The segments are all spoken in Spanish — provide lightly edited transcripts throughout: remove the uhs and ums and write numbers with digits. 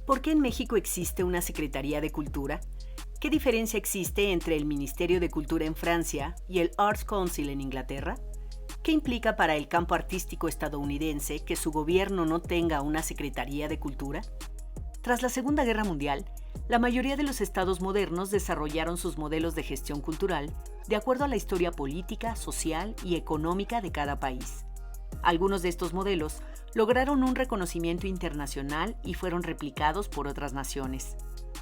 ¿Por qué en México existe una Secretaría de Cultura? ¿Qué diferencia existe entre el Ministerio de Cultura en Francia y el Arts Council en Inglaterra? ¿Qué implica para el campo artístico estadounidense que su gobierno no tenga una Secretaría de Cultura? Tras la Segunda Guerra Mundial, la mayoría de los estados modernos desarrollaron sus modelos de gestión cultural de acuerdo a la historia política, social y económica de cada país. Algunos de estos modelos lograron un reconocimiento internacional y fueron replicados por otras naciones.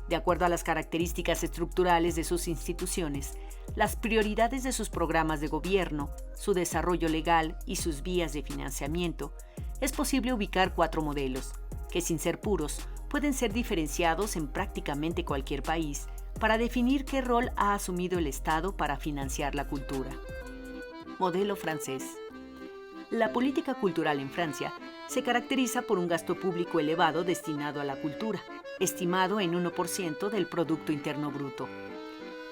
De acuerdo a las características estructurales de sus instituciones, las prioridades de sus programas de gobierno, su desarrollo legal y sus vías de financiamiento, es posible ubicar 4 modelos, que sin ser puros, pueden ser diferenciados en prácticamente cualquier país para definir qué rol ha asumido el Estado para financiar la cultura. Modelo francés. La política cultural en Francia se caracteriza por un gasto público elevado destinado a la cultura, estimado en 1% del Producto Interno Bruto.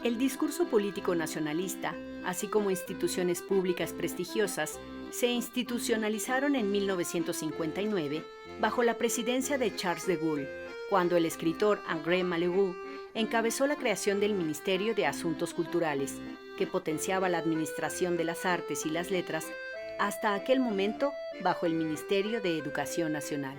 El discurso político nacionalista, así como instituciones públicas prestigiosas, se institucionalizaron en 1959 bajo la presidencia de Charles de Gaulle, cuando el escritor André Malraux encabezó la creación del Ministerio de Asuntos Culturales, que potenciaba la administración de las artes y las letras, hasta aquel momento bajo el Ministerio de Educación Nacional.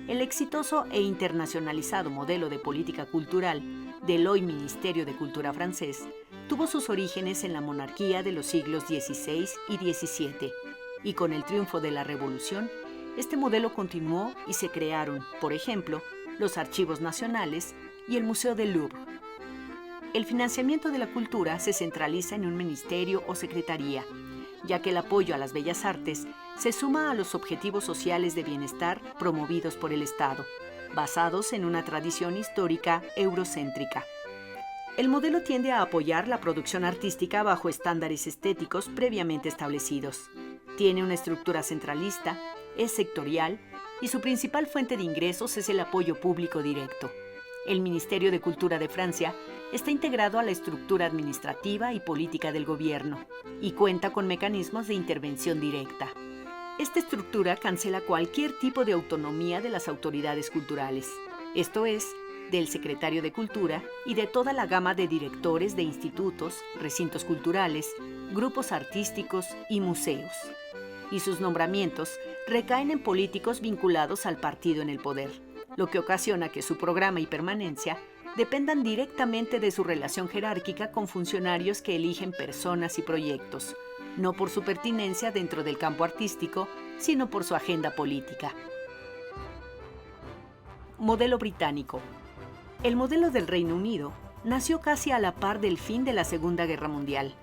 El exitoso e internacionalizado modelo de política cultural del hoy Ministerio de Cultura francés tuvo sus orígenes en la monarquía de los siglos XVI y XVII, y con el triunfo de la Revolución, este modelo continuó y se crearon, por ejemplo, los Archivos Nacionales y el Museo del Louvre. El financiamiento de la cultura se centraliza en un ministerio o secretaría, ya que el apoyo a las bellas artes se suma a los objetivos sociales de bienestar promovidos por el Estado, basados en una tradición histórica eurocéntrica. El modelo tiende a apoyar la producción artística bajo estándares estéticos previamente establecidos. Tiene una estructura centralista, es sectorial y su principal fuente de ingresos es el apoyo público directo. El Ministerio de Cultura de Francia está integrado a la estructura administrativa y política del gobierno y cuenta con mecanismos de intervención directa. Esta estructura cancela cualquier tipo de autonomía de las autoridades culturales, esto es, del secretario de Cultura y de toda la gama de directores de institutos, recintos culturales, grupos artísticos y museos. Y sus nombramientos recaen en políticos vinculados al partido en el poder, lo que ocasiona que su programa y permanencia dependan directamente de su relación jerárquica con funcionarios que eligen personas y proyectos, no por su pertinencia dentro del campo artístico, sino por su agenda política. Modelo británico. El modelo del Reino Unido nació casi a la par del fin de la Segunda Guerra Mundial.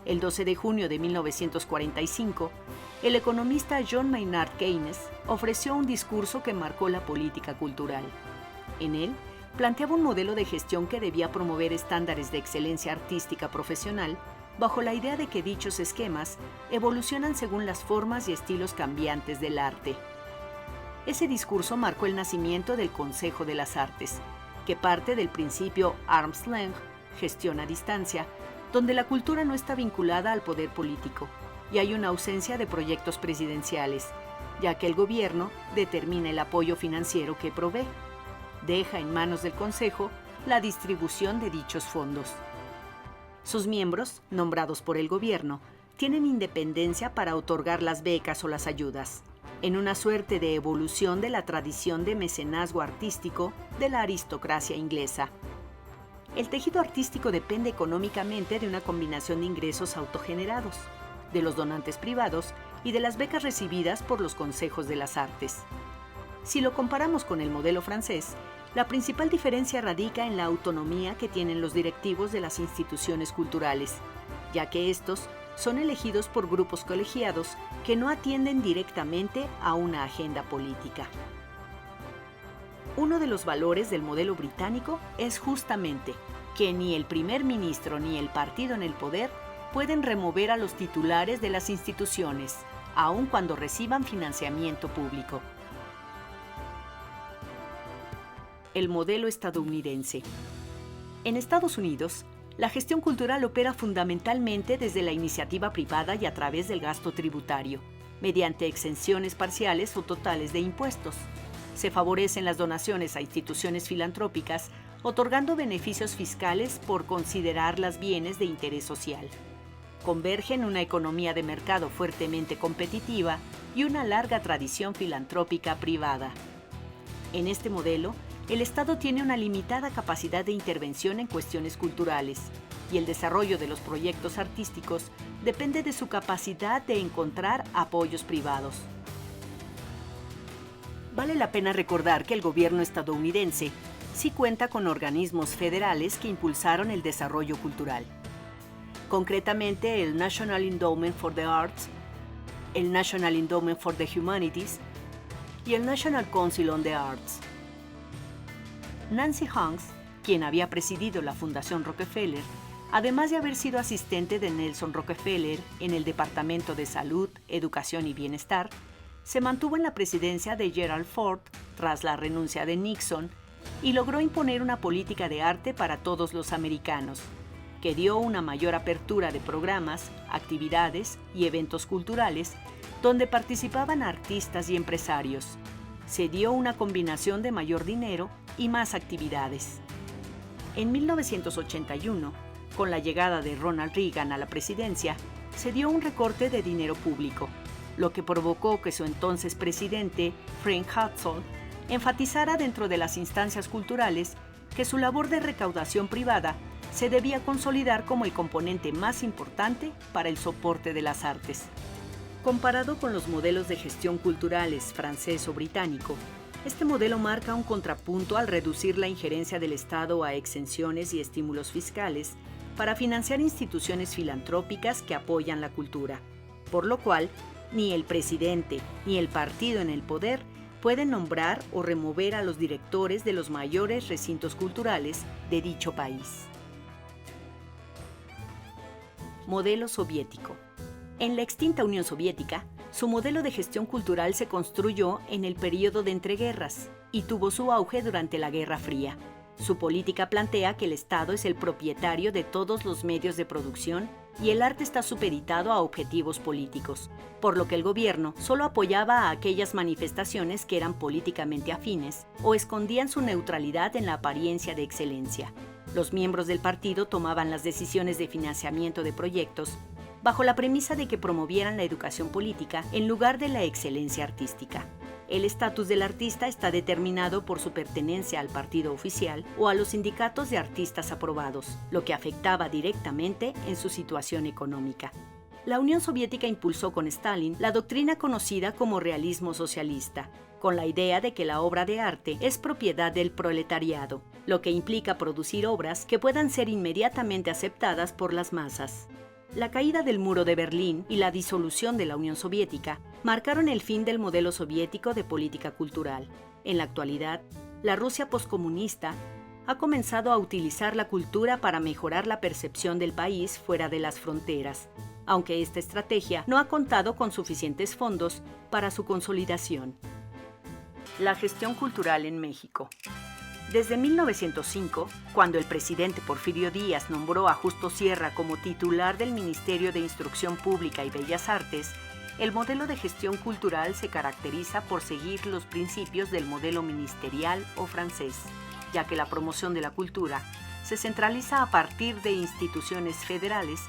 El 12 de junio de 1945, el economista John Maynard Keynes ofreció un discurso que marcó la política cultural. En él, planteaba un modelo de gestión que debía promover estándares de excelencia artística profesional bajo la idea de que dichos esquemas evolucionan según las formas y estilos cambiantes del arte. Ese discurso marcó el nacimiento del Consejo de las Artes, que parte del principio arm's length, gestión a distancia, donde la cultura no está vinculada al poder político y hay una ausencia de proyectos presidenciales, ya que el gobierno determina el apoyo financiero que provee. Deja en manos del Consejo la distribución de dichos fondos. Sus miembros, nombrados por el gobierno, tienen independencia para otorgar las becas o las ayudas, en una suerte de evolución de la tradición de mecenazgo artístico de la aristocracia inglesa. El tejido artístico depende económicamente de una combinación de ingresos autogenerados, de los donantes privados y de las becas recibidas por los consejos de las artes. Si lo comparamos con el modelo francés, la principal diferencia radica en la autonomía que tienen los directivos de las instituciones culturales, ya que estos son elegidos por grupos colegiados que no atienden directamente a una agenda política. Uno de los valores del modelo británico es justamente que ni el primer ministro ni el partido en el poder pueden remover a los titulares de las instituciones, aun cuando reciban financiamiento público. El modelo estadounidense. En Estados Unidos, la gestión cultural opera fundamentalmente desde la iniciativa privada y a través del gasto tributario, mediante exenciones parciales o totales de impuestos. Se favorecen las donaciones a instituciones filantrópicas, otorgando beneficios fiscales por considerarlas bienes de interés social. Convergen una economía de mercado fuertemente competitiva y una larga tradición filantrópica privada. En este modelo, el Estado tiene una limitada capacidad de intervención en cuestiones culturales, y el desarrollo de los proyectos artísticos depende de su capacidad de encontrar apoyos privados. Vale la pena recordar que el gobierno estadounidense sí cuenta con organismos federales que impulsaron el desarrollo cultural. Concretamente, el National Endowment for the Arts, el National Endowment for the Humanities y el National Council on the Arts. Nancy Hanks, quien había presidido la Fundación Rockefeller, además de haber sido asistente de Nelson Rockefeller en el Departamento de Salud, Educación y Bienestar, se mantuvo en la presidencia de Gerald Ford tras la renuncia de Nixon y logró imponer una política de arte para todos los americanos, que dio una mayor apertura de programas, actividades y eventos culturales donde participaban artistas y empresarios. Se dio una combinación de mayor dinero y más actividades. En 1981, con la llegada de Ronald Reagan a la presidencia, se dio un recorte de dinero público, lo que provocó que su entonces presidente, Frank Hudson, enfatizara dentro de las instancias culturales que su labor de recaudación privada se debía consolidar como el componente más importante para el soporte de las artes. Comparado con los modelos de gestión culturales francés o británico, este modelo marca un contrapunto al reducir la injerencia del Estado a exenciones y estímulos fiscales para financiar instituciones filantrópicas que apoyan la cultura, por lo cual ni el presidente ni el partido en el poder pueden nombrar o remover a los directores de los mayores recintos culturales de dicho país. Modelo soviético. En la extinta Unión Soviética, su modelo de gestión cultural se construyó en el período de entreguerras y tuvo su auge durante la Guerra Fría. Su política plantea que el Estado es el propietario de todos los medios de producción y el arte está supeditado a objetivos políticos, por lo que el gobierno solo apoyaba a aquellas manifestaciones que eran políticamente afines o escondían su neutralidad en la apariencia de excelencia. Los miembros del partido tomaban las decisiones de financiamiento de proyectos bajo la premisa de que promovieran la educación política en lugar de la excelencia artística. El estatus del artista está determinado por su pertenencia al partido oficial o a los sindicatos de artistas aprobados, lo que afectaba directamente en su situación económica. La Unión Soviética impulsó con Stalin la doctrina conocida como realismo socialista, con la idea de que la obra de arte es propiedad del proletariado, lo que implica producir obras que puedan ser inmediatamente aceptadas por las masas. La caída del muro de Berlín y la disolución de la Unión Soviética marcaron el fin del modelo soviético de política cultural. En la actualidad, la Rusia poscomunista ha comenzado a utilizar la cultura para mejorar la percepción del país fuera de las fronteras, aunque esta estrategia no ha contado con suficientes fondos para su consolidación. La gestión cultural en México. Desde 1905, cuando el presidente Porfirio Díaz nombró a Justo Sierra como titular del Ministerio de Instrucción Pública y Bellas Artes, el modelo de gestión cultural se caracteriza por seguir los principios del modelo ministerial o francés, ya que la promoción de la cultura se centraliza a partir de instituciones federales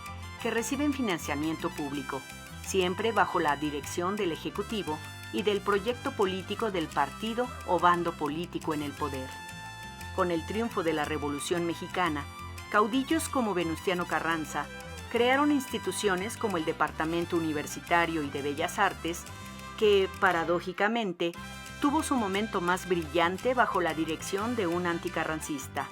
que reciben financiamiento público, siempre bajo la dirección del Ejecutivo y del proyecto político del partido o bando político en el poder. Con el triunfo de la Revolución Mexicana, caudillos como Venustiano Carranza crearon instituciones como el Departamento Universitario y de Bellas Artes, que, paradójicamente, tuvo su momento más brillante bajo la dirección de un anticarrancista.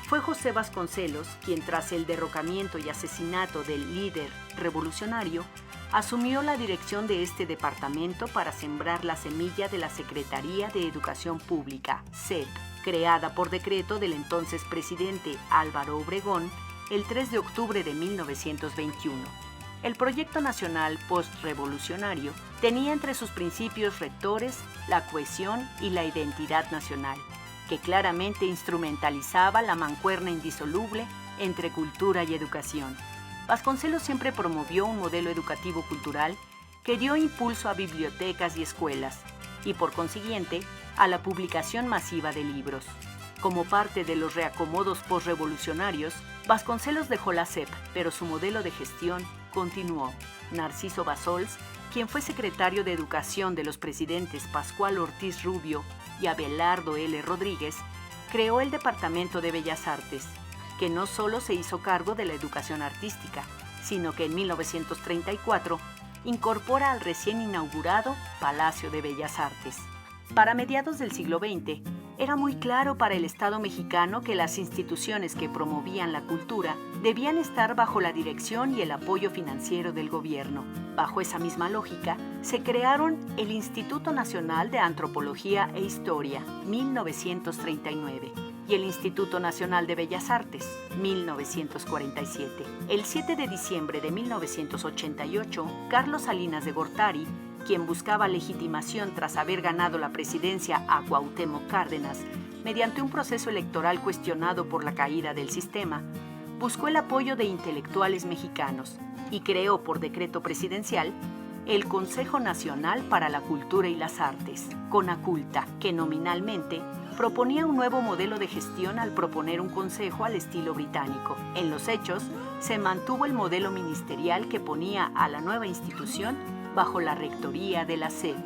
Fue José Vasconcelos quien, tras el derrocamiento y asesinato del líder revolucionario, asumió la dirección de este departamento para sembrar la semilla de la Secretaría de Educación Pública, SEP, creada por decreto del entonces presidente Álvaro Obregón el 3 de octubre de 1921. El proyecto nacional postrevolucionario tenía entre sus principios rectores la cohesión y la identidad nacional, que claramente instrumentalizaba la mancuerna indisoluble entre cultura y educación. Vasconcelos siempre promovió un modelo educativo cultural que dio impulso a bibliotecas y escuelas, y por consiguiente a la publicación masiva de libros. Como parte de los reacomodos postrevolucionarios, Vasconcelos dejó la SEP, pero su modelo de gestión continuó. Narciso Bassols, quien fue secretario de Educación de los presidentes Pascual Ortiz Rubio y Abelardo L. Rodríguez, creó el Departamento de Bellas Artes, que no solo se hizo cargo de la educación artística, sino que en 1934 incorpora al recién inaugurado Palacio de Bellas Artes. Para mediados del siglo XX, era muy claro para el Estado mexicano que las instituciones que promovían la cultura debían estar bajo la dirección y el apoyo financiero del gobierno. Bajo esa misma lógica, se crearon el Instituto Nacional de Antropología e Historia, 1939, y el Instituto Nacional de Bellas Artes, 1947. El 7 de diciembre de 1988, Carlos Salinas de Gortari, quien buscaba legitimación tras haber ganado la presidencia a Cuauhtémoc Cárdenas mediante un proceso electoral cuestionado por la caída del sistema, buscó el apoyo de intelectuales mexicanos y creó por decreto presidencial el Consejo Nacional para la Cultura y las Artes, CONACULTA, que nominalmente proponía un nuevo modelo de gestión al proponer un consejo al estilo británico. En los hechos, se mantuvo el modelo ministerial que ponía a la nueva institución bajo la rectoría de la SEP.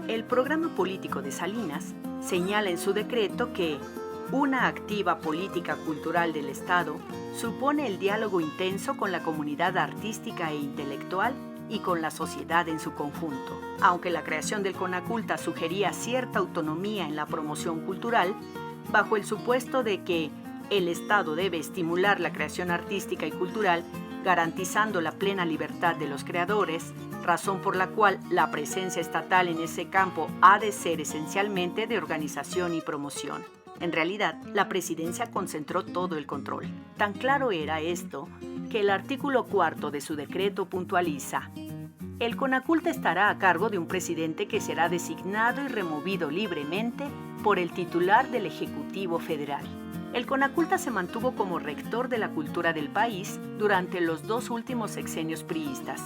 El programa político de Salinas señala en su decreto que una activa política cultural del Estado supone el diálogo intenso con la comunidad artística e intelectual y con la sociedad en su conjunto. Aunque la creación del CONACULTA sugería cierta autonomía en la promoción cultural, bajo el supuesto de que el Estado debe estimular la creación artística y cultural, garantizando la plena libertad de los creadores, razón por la cual la presencia estatal en ese campo ha de ser esencialmente de organización y promoción. En realidad, la presidencia concentró todo el control. Tan claro era esto que el artículo 4 de su decreto puntualiza: el CONACULTA estará a cargo de un presidente que será designado y removido libremente por el titular del Ejecutivo Federal. El CONACULTA se mantuvo como rector de la cultura del país durante los dos últimos sexenios priistas,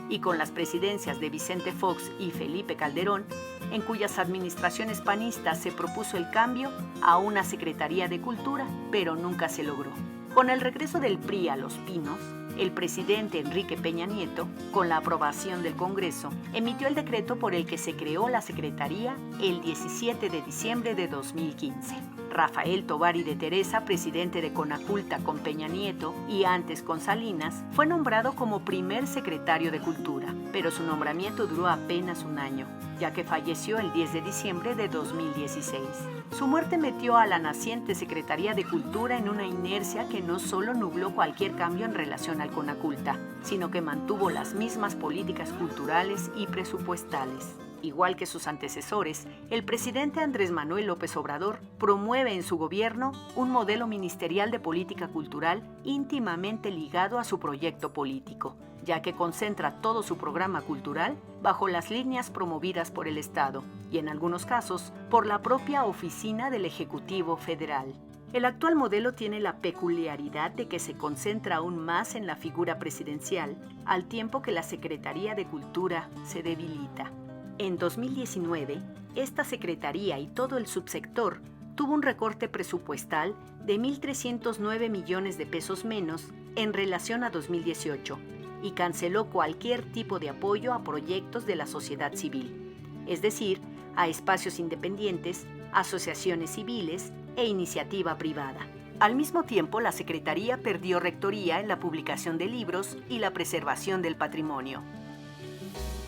y con las presidencias de Vicente Fox y Felipe Calderón, en cuyas administraciones panistas se propuso el cambio a una Secretaría de Cultura, pero nunca se logró. Con el regreso del PRI a Los Pinos, el presidente Enrique Peña Nieto, con la aprobación del Congreso, emitió el decreto por el que se creó la Secretaría el 17 de diciembre de 2015. Rafael Tovar y de Teresa, presidente de CONACULTA con Peña Nieto y antes con Salinas, fue nombrado como primer secretario de Cultura, pero su nombramiento duró apenas un año, ya que falleció el 10 de diciembre de 2016. Su muerte metió a la naciente Secretaría de Cultura en una inercia que no solo nubló cualquier cambio en relación al CONACULTA, sino que mantuvo las mismas políticas culturales y presupuestales. Igual que sus antecesores, el presidente Andrés Manuel López Obrador promueve en su gobierno un modelo ministerial de política cultural íntimamente ligado a su proyecto político, ya que concentra todo su programa cultural bajo las líneas promovidas por el Estado y, en algunos casos, por la propia oficina del Ejecutivo Federal. El actual modelo tiene la peculiaridad de que se concentra aún más en la figura presidencial, al tiempo que la Secretaría de Cultura se debilita. En 2019, esta secretaría y todo el subsector tuvo un recorte presupuestal de 1.309 millones de pesos menos en relación a 2018 y canceló cualquier tipo de apoyo a proyectos de la sociedad civil, es decir, a espacios independientes, asociaciones civiles e iniciativa privada. Al mismo tiempo, la Secretaría perdió rectoría en la publicación de libros y la preservación del patrimonio.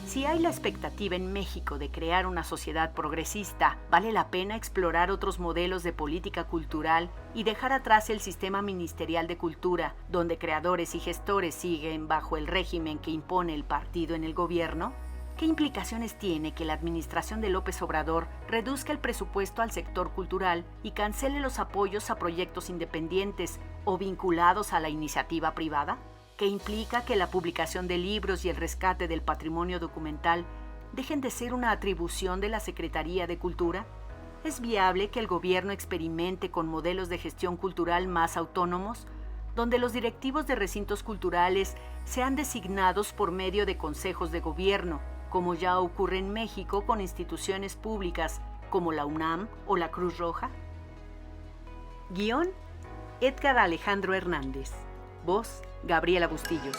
Si hay la expectativa en México de crear una sociedad progresista, vale la pena explorar otros modelos de política cultural y dejar atrás el sistema ministerial de cultura, donde creadores y gestores siguen bajo el régimen que impone el partido en el gobierno. ¿Qué implicaciones tiene que la administración de López Obrador reduzca el presupuesto al sector cultural y cancele los apoyos a proyectos independientes o vinculados a la iniciativa privada? ¿Qué implica que la publicación de libros y el rescate del patrimonio documental dejen de ser una atribución de la Secretaría de Cultura? ¿Es viable que el gobierno experimente con modelos de gestión cultural más autónomos, donde los directivos de recintos culturales sean designados por medio de consejos de gobierno, como ya ocurre en México con instituciones públicas como la UNAM o la Cruz Roja? Guión, Edgar Alejandro Hernández. Voz, Gabriela Bustillos.